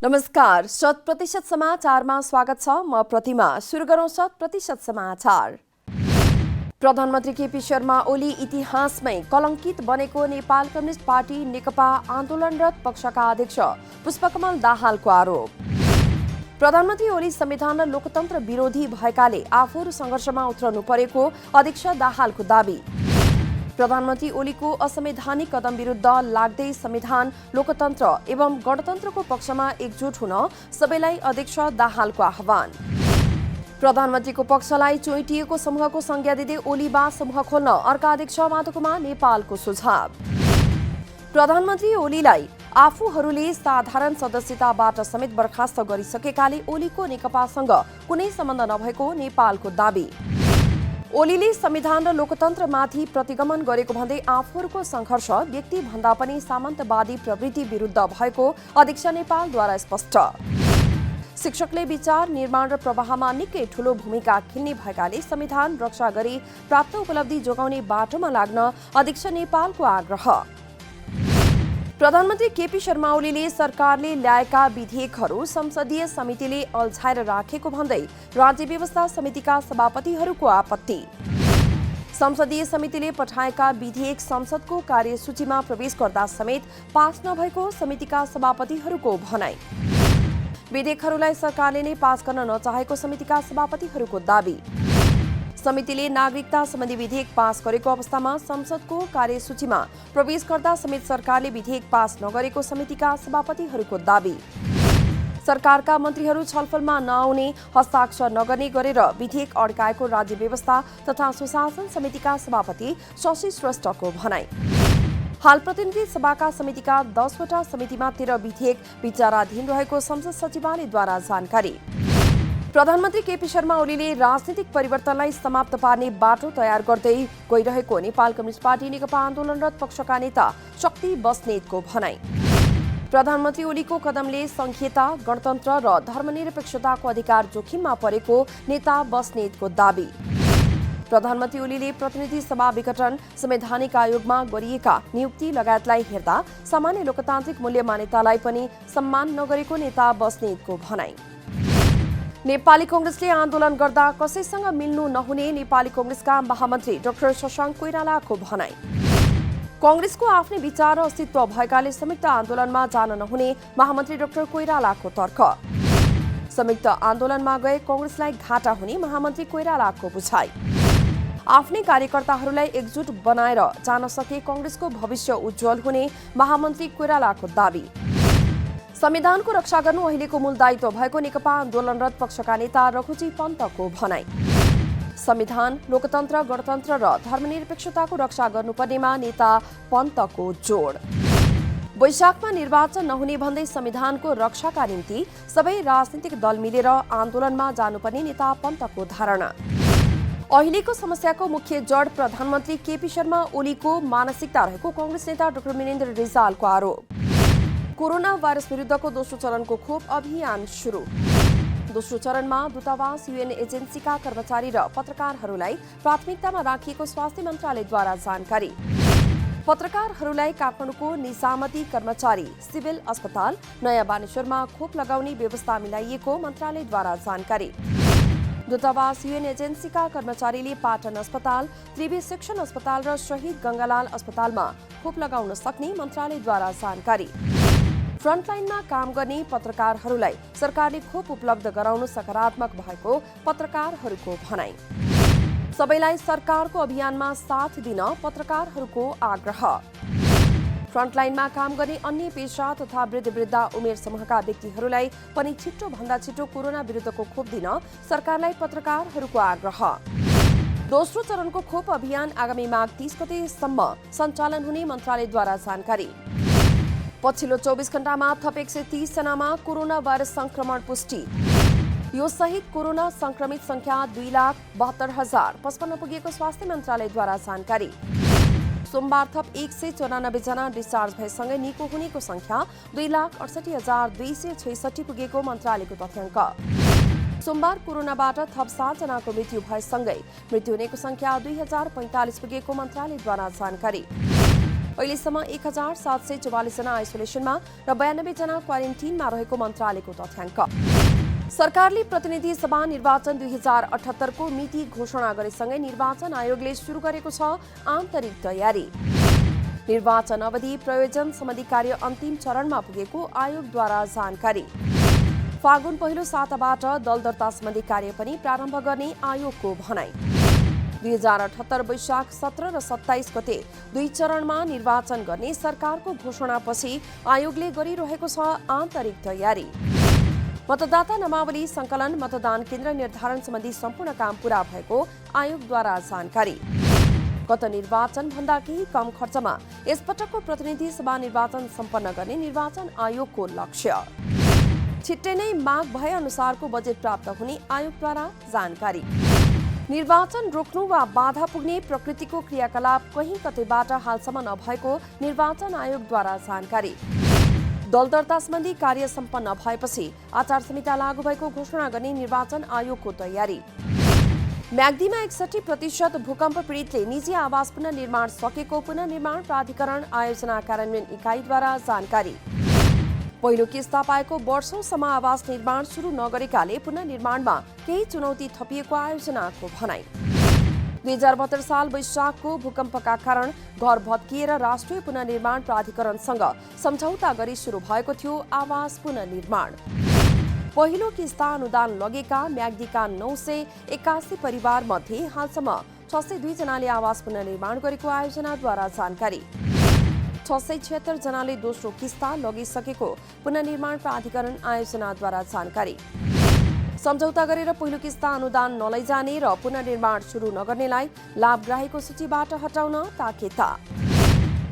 नमस्कार, 100% समाचारमा स्वागत छ। म प्रतिमा। सुरु गरौँ 100% समाचार। प्रधानमन्त्री केपी शर्मा ओली इतिहासमै कलङ्कित बनेको नेपाल कम्युनिस्ट पार्टी नेकपा आन्दोलनरत पक्षका अध्यक्ष पुष्पकमल दाहालको आरोप। प्रधानमन्त्री ओली संविधान र लोकतन्त्र विरोधी भएकाले आफूहरू सङ्घर्षमा उत्रनु परेको अध्यक्ष दाहालको दाबी। प्रधानमन्त्री ओलीको असंवैधानिक कदम विरुद्ध लाग्दै संविधान, लोकतन्त्र एवं गणतन्त्रको पक्षमा एकजुट हुन सबैलाई अध्यक्ष दाहालको आह्वान। प्रधानमन्त्रीको पक्षलाई चोइटिएको समूहको संज्ञा दिँदै ओलीबा समूह खोल्न अर्का अध्यक्ष माधवकुमार नेपालको सुझाव। प्रधानमन्त्री ओलीलाई आफूहरूले साधारण सदस्यताबाट समेत बर्खास्त गरिसकेकाले ओलीको नेकपासँग कुनै सम्बन्ध नभएको नेपालको दाबी। ओलीले संविधान र लोकतन्त्रमाथि प्रतिगमन गरेको भन्दै आफूहरूको संघर्ष व्यक्ति भन्दा पनि सामन्तवादी प्रवृत्ति विरुद्ध भएको अध्यक्ष नेपालद्वारा स्पष्ट। शिक्षकले विचार निर्माण र प्रवाहमा निकै ठूलो भूमिका खेल्ने भएकाले संविधान रक्षा गरी प्राप्त उपलब्धि जोगाउने बाटोमा लाग्न अध्यक्ष नेपालको आग्रह। प्रधानमन्त्री केपी शर्मा ओलीले सरकारले ल्याएका विधेयकहरू संसदीय समितिले अल्झाएर राखेको भन्दै राज्य व्यवस्था समितिका सभापतिहरूको आपत्ति। संसदीय समितिले पठाएका विधेयक संसदको कार्यसूचीमा प्रवेश गर्दा समेत पास नभएको समितिका सभापतिहरूको भनाई। विधेयकहरूलाई सरकारले नै पास गर्न नचाहेको समितिका सभापतिहरूको दाबी। समितिले नागरिकता सम्बन्धी विधेयक पास गरेको अवस्थामा संसदको कार्यसूचीमा प्रवेश गर्दा समेत सरकारले विधेयक पास नगरेको समितिका सभापतिहरूको दाबी। सरकारका मन्त्रीहरू छलफलमा नआउने, हस्ताक्षर नगर्ने गरेर विधेयक अड्काएको राज्य व्यवस्था तथा सुशासन समितिका सभापति शशि श्रेष्ठको भनाई। हाल प्रतिनिधि सभाका समितिका 10 वटा समितिमा 13 विधेयक विचाराधीन रहेको संसद सचिवालयद्वारा जानकारी। प्रधानमन्त्री केपी शर्मा ओलीले राजनीतिक परिवर्तनलाई समाप्त पार्ने बाटो तयार गर्दै गइरहेको नेपाल कम्युनिस्ट पार्टी नेकपा आन्दोलनरत पक्षका नेता शक्ति बस्नेतको भनाई। प्रधानमन्त्री ओलीको कदमले संघीयता, गणतन्त्र र धर्मनिरपेक्षताको अधिकार जोखिममा परेको नेता बस्नेतको दाबी। प्रधानमन्त्री ओलीले प्रतिनिधि सभा विघटन, संवैधानिक आयोगमा गरिएका नियुक्ति लगायतलाई हेर्दा सामान्य लोकतान्त्रिक मूल्य मान्यतालाई पनि सम्मान नगरेको नेता बस्नेतको भनाई। नेपाली कांग्रेसले आन्दोलन गर्दा कसैसँग मिल्नु नहुने नेपाली कांग्रेसका महामन्त्री डाक्टर शशाङ्क कोइरालाको भनाई। कांग्रेसको आफ्नै विचार र अस्तित्व भएकाले संयुक्त आन्दोलनमा जान नहुने महामन्त्री डाक्टर कोइरालाको तर्क। संयुक्त आन्दोलनमा गए कांग्रेसलाई घाटा हुने महामन्त्री कोइरालाको बुझाइ। आफ्नै कार्यकर्ताहरूलाई एकजुट बनाएर जान सके कांग्रेसको भविष्य उज्जवल हुने महामन्त्री कोइरालाको दाबी। संविधानको रक्षा गर्नु अहिलेको मूल दायित्व भएको नेकपा आन्दोलनरत पक्षका नेता रघुजी पन्तको भनाई। संविधान, लोकतन्त्र, गणतन्त्र र धर्मनिरपेक्षताको रक्षा गर्नुपर्नेमा नेता पन्तको जोड। वैशाखमा निर्वाचन नहुने भन्दै संविधानको रक्षाका निम्ति सबै राजनीतिक दल मिलेर आन्दोलनमा जानुपर्ने नेता पन्तको धारणा। अहिलेको समस्याको मुख्य जड प्रधानमन्त्री केपी शर्मा ओलीको मानसिकता रहेको कांग्रेस नेता डाक्टर मिनेन्द्र रिजालको आरोप। कोरोना भाइरस विरुद्धको दोस्रो चरणको खोप अभियान सुरु। दोस्रो चरणमा दूतावास, UN एजेन्सीका कर्मचारी र पत्रकारहरूलाई प्राथमिकतामा राखिएको स्वास्थ्य मन्त्रालयद्वारा जानकारी। पत्रकारहरूलाई काठमाडौँको निजामती कर्मचारी सिभिल अस्पताल नयाँ बानेश्वरमा खोप लगाउने व्यवस्था मिलाइएको मन्त्रालयद्वारा जानकारी। दूतावास, UN एजेन्सीका कर्मचारीले पाटन अस्पताल, त्रिवी सेक्सन अस्पताल र शहीद गंगालाल अस्पतालमा खोप लगाउन सक्ने मन्त्रालयद्वारा जानकारी। फ्रन्टलाइनमा काम गर्ने पत्रकारहरूलाई सरकारले खोप उपलब्ध गराउन सकारात्मक भएको पत्रकारहरूको भनाई। सबैलाई सरकारको अभियानमा साथ दिन पत्रकारहरूको आग्रह। फ्रन्टलाइनमा काम गर्ने अन्य पेशा तथा वृद्ध उमेर समूहका व्यक्तिहरूलाई पनि छिटो भन्दा छिटो कोरोना विरुद्धको खोप दिन सरकारलाई पत्रकारहरूको आग्रह। दोस्रो चरणको खोप अभियान आगामी माघ 30 गतेसम्म सञ्चालन हुने मन्त्रालयद्वारा जानकारी। पछिल्लो 24 घण्टामा थप 130 जनामा कोरोना भाइरस संक्रमण पुष्टि। यो सहित कोरोना संक्रमित संख्या 2,72,055 पुगेको स्वास्थ्य मन्त्रालयद्वारा जानकारी। सोमबार थप 194 जना डिस्चार्ज भएसँगै निको हुनेको संख्या 2,68,266 पुगेको मन्त्रालयको तथ्याङ्क। सोमबार कोरोनाबाट थप 7 जनाको मृत्यु भएसँगै मृत्यु हुनेको संख्या 2045 पुगेको मन्त्रालयद्वारा जानकारी। अहिलेसम्म 1744 जना आइसोलेसनमा र 92 जना क्वारेन्टिनमा रहेको मन्त्रालयको तथ्याङ्क। सरकारले प्रतिनिधि सभा निर्वाचन 2078 को मिति घोषणा गरेसँगै निर्वाचन आयोगले सुरु गरेको छ आन्तरिक तयारी। निर्वाचन अवधि प्रयोजन सम्बन्धी कार्य अन्तिम चरणमा पुगेको आयोगद्वारा जानकारी। फागुन पहिलो साताबाट दल दर्ता सम्बन्धी कार्य पनि प्रारम्भ गर्ने आयोगको भनाई। 2078 वैशाख 17 र 27 गते 2 चरणमा निर्वाचन गर्ने सरकारको घोषणापछि आयोगले गरिरहेको छ आन्तरिक तयारी। मतदाता नामावली संकलन, मतदान केन्द्र निर्धारण सम्बन्धी सम्पूर्ण काम पूरा भएको आयोगद्वारा जानकारी। गत निर्वाचन भन्दा केही कम खर्चमा यसपटकको प्रतिनिधि सभा निर्वाचन सम्पन्न गर्ने निर्वाचन आयोगको लक्ष्य। छिट्टै नै माग भए अनुसारको बजेट प्राप्त हुने आयोगद्वारा जानकारी। निर्वाचन रोक्नु वा बाधा पुग्ने प्रकृतिको क्रियाकलाप कहीँ कतैबाट हालसम्म नभएको निर्वाचन आयोगद्वारा जानकारी। दल दर्ता सम्बन्धी कार्य सम्पन्न भएपछि आचार संहिता लागू भएको घोषणा गर्ने निर्वाचन आयोगको तयारी। म्याग्दीमा 61% भूकम्प पीडितले निजी आवास पुनर्निर्माण सकेको पुनर्निर्माण प्राधिकरण आयोजना कार्यान्वयन इकाइद्वारा जानकारी। पहिलो किस्ता पाएको वर्षौंसम्म आवास निर्माण सुरु नगरेकाले पुनर्निर्माणमा केही चुनौती थपिएको आयोजनाको भनाई। 2072 साल वैशाखको भूकम्पका कारण घर भत्किएर राष्ट्रिय पुनर्निर्माण प्राधिकरणसँग सम्झौता गरी सुरु भएको थियो आवास पुनर्निर्माण। पहिलो किस्ता अनुदान लगेका म्याग्दीका 981 परिवार मध्ये हालसम्म 602 जनाले आवास पुनर्निर्माण गरेको आयोजनाद्वारा जानकारी। 676 जनाले दोस्रो किस्ता लगिसकेको पुनर्निर्माण प्राधिकरण आयोजनाद्वारा जानकारी। सम्झौता गरेर पहिलो किस्ता अनुदान नलैजाने र पुनर्निर्माण सुरु नगर्नेलाई लाभग्राहीको सूचीबाट हटाउन ताकेता।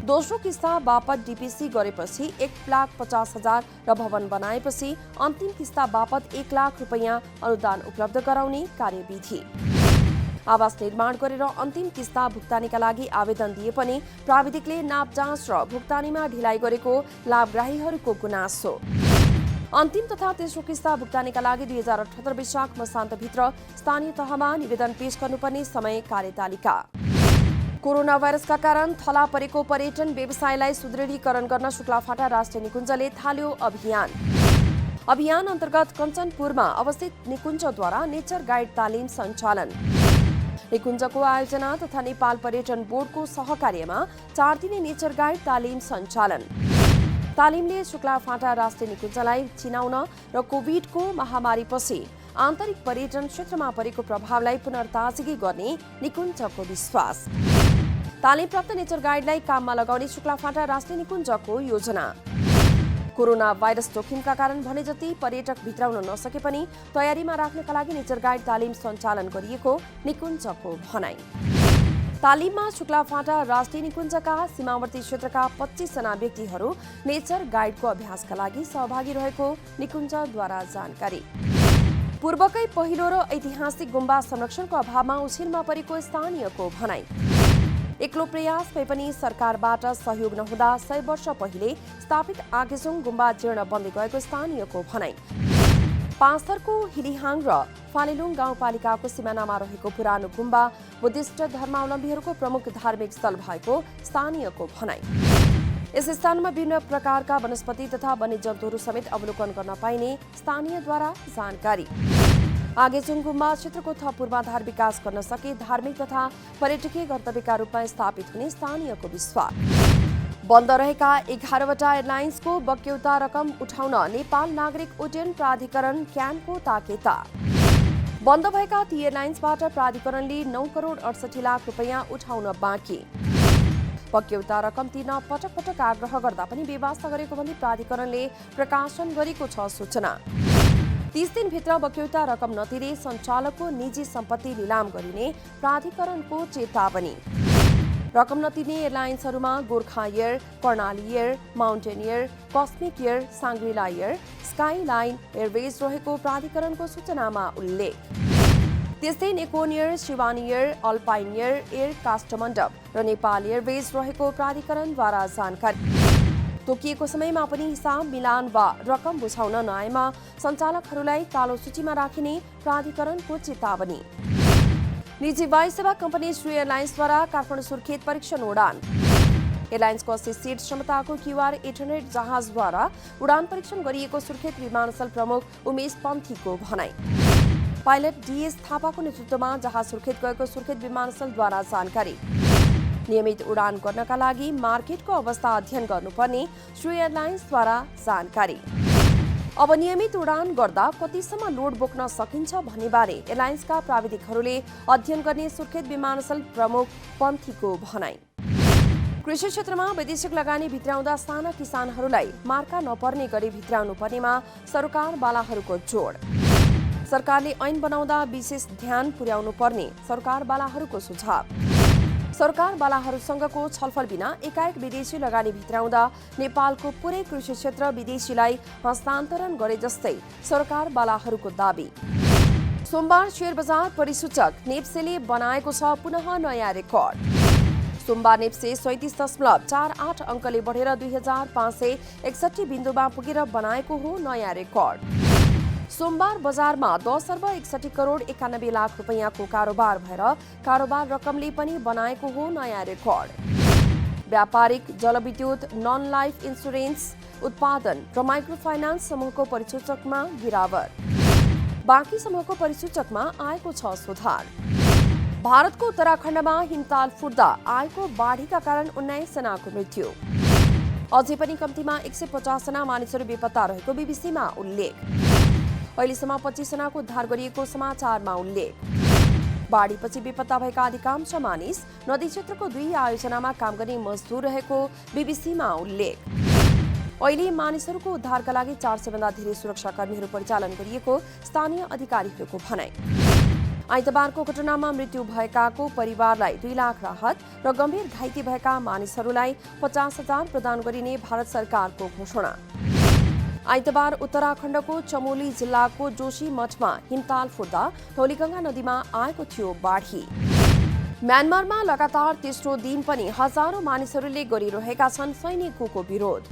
दोस्रो किस्ता बापत डीपीसी गरेपछि 1,50,000 र भवन बनाएपछि अन्तिम किस्ता बापत 1 लाख रुपैयाँ अनुदान उपलब्ध गराउने कार्यविधि। आवास निर्माण गरेर अन्तिम किस्ता भुक्तानीका लागि आवेदन दिए पनि प्राविधिकले नाप जाँच र भुक्तानीमा ढिलाइ गरेको लाभग्राहीहरूको गुनासो। अन्तिम तथा तेस्रो किस्ता भुक्तानीका लागि 2078 वैशाख मसान्तभित्र स्थानीय तहमा निवेदन पेश गर्नुपर्ने समय कार्यतालिका। कोरोना भाइरसका कारण थला परेको पर्यटन व्यवसायलाई सुदृढीकरण गर्न शुक्लाफाटा राष्ट्रिय निकुञ्जले थाल्यो अभियान। अभियान अन्तर्गत कञ्चनपुरमा अवस्थित निकुञ्जद्वारा नेचर गाइड तालिम सञ्चालन। निकुञ्जको आयोजना तथा नेपाल पर्यटन बोर्डको सहकार्यमा 4 दिने नेचर गाइड तालिम सञ्चालन। तालिमले शुक्लाफाटा राष्ट्रिय निकुञ्जलाई चिनाउन र कोभिडको महामारीपछि आन्तरिक पर्यटन क्षेत्रमा परेको प्रभावलाई पुनर्ताजगी गर्ने निकुञ्जको विश्वास। तालिम प्राप्त नेचर गाइडलाई काममा लगाउने शुक्लाफाटा राष्ट्रिय निकुञ्जको योजना। कोरोना भाइरस जोखिमका कारण भने जति पर्यटक भित्राउन नसके पनि तयारीमा राख्नका लागि नेचर गाइड तालिम सञ्चालन गरिएको निकुञ्जको भनाई। तालिममा शुक्लाफाटा राष्ट्रिय निकुञ्जका सीमावर्ती क्षेत्रका 25 जना व्यक्तिहरू नेचर गाइडको अभ्यासका लागि सहभागी रहेको निकुञ्जद्वारा जानकारी। पूर्वकै पहिलो र ऐतिहासिक गुम्बा संरक्षणको अभावमा उछिनमा परेको स्थानीयको भनाई। एक्लो प्रयासमै पनि सरकारबाट सहयोग नहुँदा 100 वर्ष पहिले स्थापित आगेजुङ गुम्बा जीर्ण बन्दै गएको स्थानीयको भनाई। पाँचथरको हिलिहाङ र फालेलुङ गाउँपालिकाको सिमानामा रहेको पुरानो गुम्बा बुद्धिस्ट धर्मावलम्बीहरूको प्रमुख धार्मिक स्थल भएको स्थानीयको भनाई। यस स्थानमा विभिन्न प्रकारका वनस्पति तथा वन्यजन्तुहरू समेत अवलोकन गर्न पाइने स्थानीयद्वारा जानकारी। आगेजुङ गुम्बा क्षेत्रको थप पूर्वाधार विकास गर्न सके धार्मिक तथा पर्यटकीय गन्तव्यका रूपमा स्थापित हुने स्थानीयको विश्वास। बन्द रहेका 11वटा एयरलाइन्सको बक्यौता रकम उठाउन नेपाल नागरिक उड्डयन प्राधिकरण क्यानको ताकेता। बन्द भएका ती एयरलाइन्सबाट प्राधिकरणले 9 करोड 68 लाख रुपैयाँ उठाउन बाँकी। बक्यौता रकम तिर्न पटक पटक आग्रह गर्दा पनि बेवास्ता गरेको भन्दै प्राधिकरणले प्रकाशन गरेको छ सूचना। 30 दिनभित्र बक्यौता रकम नतिरे सञ्चालकको निजी सम्पत्ति लिलाम गरिने प्राधिकरणको चेतावनी। रकम नतिर्ने एयरलाइन्सहरूमा Gorkha air, Karnali air, mountain air, cosmic air, Shangrila air, skyline airways रहेको प्राधिकरणको सूचनामा उल्लेख। त्यस्तै Nekon air, Shivani air, alpine air, air Kasthamandap र नेपाल एयरवेज रहेको प्राधिकरणद्वारा जानकारी। तोकिएको समयमा पनि हिसाब मिलान वा रकम बुझाउन नआएमा सञ्चालकहरूलाई कालो सूचीमा राखिने प्राधिकरणको चेतावनी। निजी वायुसेवा कम्पनी श्री एयरलाइन्सद्वारा काठमाडौँ सुर्खेत परीक्षण उडान। एयरलाइन्सको 80 सिट क्षमताको क्यूआर इन्टरनेट जहाजद्वारा उडान परीक्षण गरिएको सुर्खेत विमानस्थल प्रमुख उमेश पन्थीको भनाई। पाइलट डीएस थापाको नेतृत्वमा जहाज सुर्खेत गएको सुर्खेत विमानस्थलद्वारा जानकारी। नियमित उडान गर्नका लागि मार्केटको अवस्था अध्ययन गर्नुपर्ने श्री एयरलाइन्सद्वारा जानकारी। अब नियमित उडान गर्दा कतिसम्म लोड बोक्न सकिन्छ भन्नेबारे एयरलाइन्सका प्राविधिकहरूले अध्ययन गर्ने सुर्खेत विमानस्थल प्रमुख पन्थीको भनाई। कृषि क्षेत्रमा वैदेशिक लगानी भित्राउँदा साना किसानहरूलाई मार्का नपर्ने गरी भित्राउनु पर्नेमा सरकारवालाहरूको जोड। सरकारले ऐन बनाउँदा विशेष ध्यान पुर्याउनु पर्ने सरकारवालाहरूको सुझाव। सरकारवालाहरूसँगको छलफल बिना एकाएक विदेशी लगानी भित्राउँदा नेपालको पुरै कृषि क्षेत्र विदेशीलाई हस्तान्तरण गरे जस्तै सरकारवालाहरूको दाबी। सोमबार शेयर बजार परिसूचक नेप्सेले बनाएको छ पुनः नयाँ रेकर्ड। सोमबार नेप्से 37.48 अङ्कले बढेर 2561 बिन्दुमा पुगेर बनाएको हो नयाँ रेकर्ड। सोमबार बजारमा 10.61 करोड 91 लाख रुपैयाँको कारोबार भएर कारोबार रकमले पनि बनाएको हो नयाँ रेकर्ड। व्यापारिक जलविद्युत नन लाइफ इन्सुरेन्स उत्पादन र माइक्रो फाइनान्स समूहको परिसूचकमा गिरावट। बाँकी समूहको परिसूचकमा आएको छ सुधार। भारतको उत्तराखण्डमा हिमताल फुट्दा आएको बाढीका कारण 19 जनाको मृत्यु। अझै पनि कम्तीमा 150 जना मानिसहरू बेपत्ता रहेको बीबीसीमा उल्लेख। अहिलेसम्म 25 जनाको उद्धार गरिएको समाचारमा उल्लेख। बाढीपछि बेपत्ता भएका अधिकांश मानिस नदी क्षेत्रको 2 आयोजनामा काम गर्ने मजदुर रहेको बीबीसीमा उल्लेख। अहिले मानिसहरूको उद्धारका लागि 400 भन्दा धेरै सुरक्षाकर्मीहरू परिचालन गरिएको स्थानीय अधिकारीहरूको भनाई। आइतबारको घटनामा मृत्यु भएकाको परिवारलाई 2 लाख राहत र गम्भीर घाइते भएका मानिसहरूलाई 50,000 प्रदान गरिने भारत सरकारको घोषणा। आइतबार उत्तराखण्डको चमोली जिल्लाको जोशी मठमा हिमताल फुट्दा धौलीगंगा नदीमा आएको थियो बाढी। म्यानमारमा लगातार तेस्रो दिन पनि हजारौं मानिसहरूले गरिरहेका छन् सैनिकको विरोध।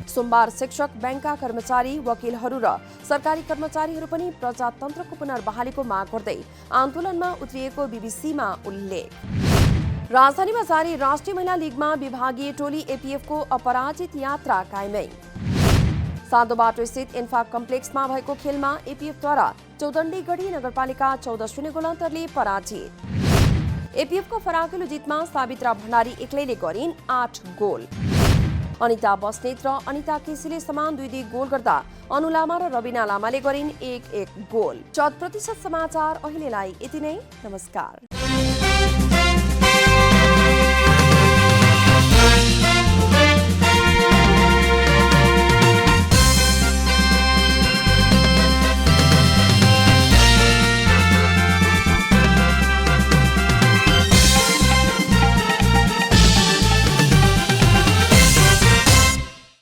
सोमबार शिक्षक, बैंकका कर्मचारी, वकिलहरू र सरकारी कर्मचारीहरू पनि प्रजातन्त्रको पुनर्बहालीको माग गर्दै आन्दोलनमा उत्रिएको बीबीसीमा उल्लेख। राजधानीमा जारी राष्ट्रिय महिला लीगमा विभागीय टोली एपीएफको अपराजित यात्रा कायमै। साधोबाटो स्थित इन्फा कम्प्लेक्समा भएको खेलमा एपीएफद्वारा चौदण्डीगढी नगरपालिका 14-0 गोलन्तरले पराजित। एपीएफको फराकिलो जितमा सावित्रा भण्डारी एक्लैले गरिन् 8 गोल। अनिता बस्नेत र अनिता केसीले समान 2-2 गोल गर्दा अनु लामा र रबिना लामाले गरिन् 1-1 गोल। 100% समाचार अहिलेलाई यति नै। नमस्कार।